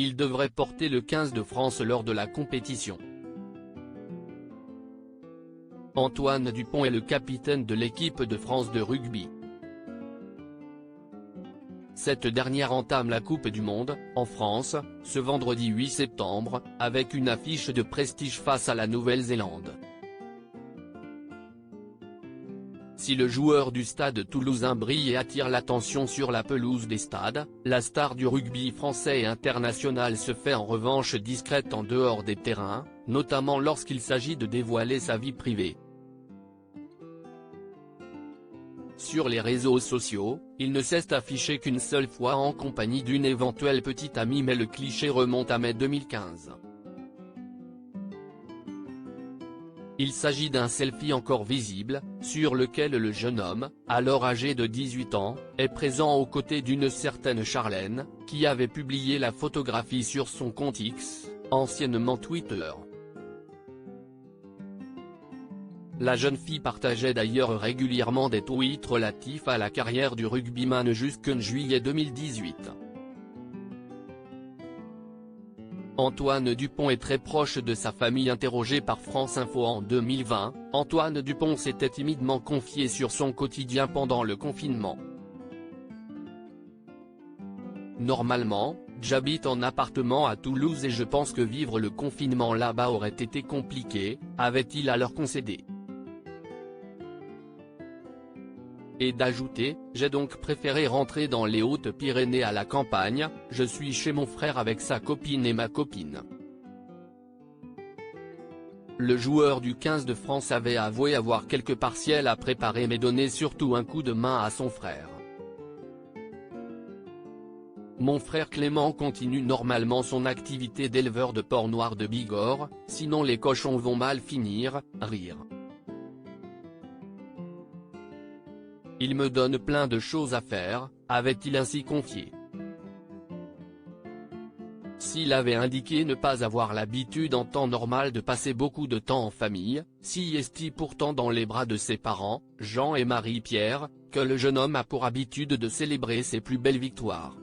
il devrait porter le 15 de France lors de la compétition. Antoine Dupont est le capitaine de l'équipe de France de rugby. Cette dernière entame la Coupe du Monde, en France, ce vendredi 8 septembre, avec une affiche de prestige face à la Nouvelle-Zélande. Si le joueur du Stade toulousain brille et attire l'attention sur la pelouse des stades, la star du rugby français et international se fait en revanche discrète en dehors des terrains, notamment lorsqu'il s'agit de dévoiler sa vie privée. Sur les réseaux sociaux, il ne cesse d'afficher qu'une seule fois en compagnie d'une éventuelle petite amie, mais le cliché remonte à mai 2015. Il s'agit d'un selfie encore visible, sur lequel le jeune homme, alors âgé de 18 ans, est présent aux côtés d'une certaine Charlène, qui avait publié la photographie sur son compte X, anciennement Twitter. La jeune fille partageait d'ailleurs régulièrement des tweets relatifs à la carrière du rugbyman jusqu'en juillet 2018. Antoine Dupont est très proche de sa famille. Interrogé par France Info en 2020, Antoine Dupont s'était timidement confié sur son quotidien pendant le confinement. Normalement, j'habite en appartement à Toulouse et je pense que vivre le confinement là-bas aurait été compliqué, avait-il alors concédé. Et d'ajouter, j'ai donc préféré rentrer dans les Hautes-Pyrénées à la campagne, je suis chez mon frère avec sa copine et ma copine. Le joueur du 15 de France avait avoué avoir quelques partiels à préparer mais donnait surtout un coup de main à son frère. Mon frère Clément continue normalement son activité d'éleveur de porc noir de Bigorre, sinon les cochons vont mal finir, rire. Il me donne plein de choses à faire, avait-il ainsi confié. S'il avait indiqué ne pas avoir l'habitude en temps normal de passer beaucoup de temps en famille, s'y est-il pourtant dans les bras de ses parents, Jean et Marie-Pierre, que le jeune homme a pour habitude de célébrer ses plus belles victoires.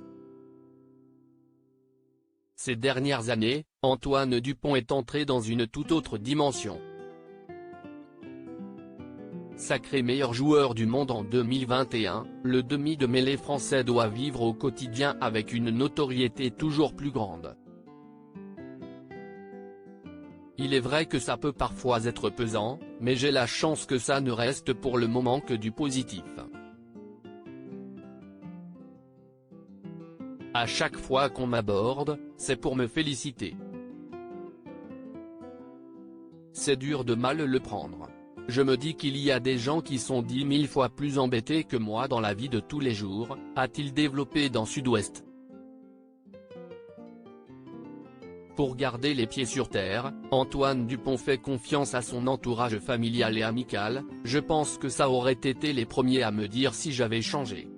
Ces dernières années, Antoine Dupont est entré dans une toute autre dimension. Sacré meilleur joueur du monde en 2021, le demi de mêlée français doit vivre au quotidien avec une notoriété toujours plus grande. Il est vrai que ça peut parfois être pesant, mais j'ai la chance que ça ne reste pour le moment que du positif. À chaque fois qu'on m'aborde, c'est pour me féliciter. C'est dur de mal le prendre. Je me dis qu'il y a des gens qui sont 10 000 fois plus embêtés que moi dans la vie de tous les jours, a-t-il développé dans Sud-Ouest. Pour garder les pieds sur terre, Antoine Dupont fait confiance à son entourage familial et amical, je pense que ça aurait été les premiers à me dire si j'avais changé.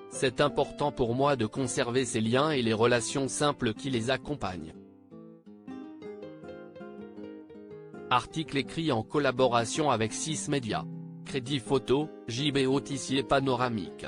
C'est important pour moi de conserver ces liens et les relations simples qui les accompagnent. Article écrit en collaboration avec 6 médias. Crédit photo, JB Autissier Panoramique.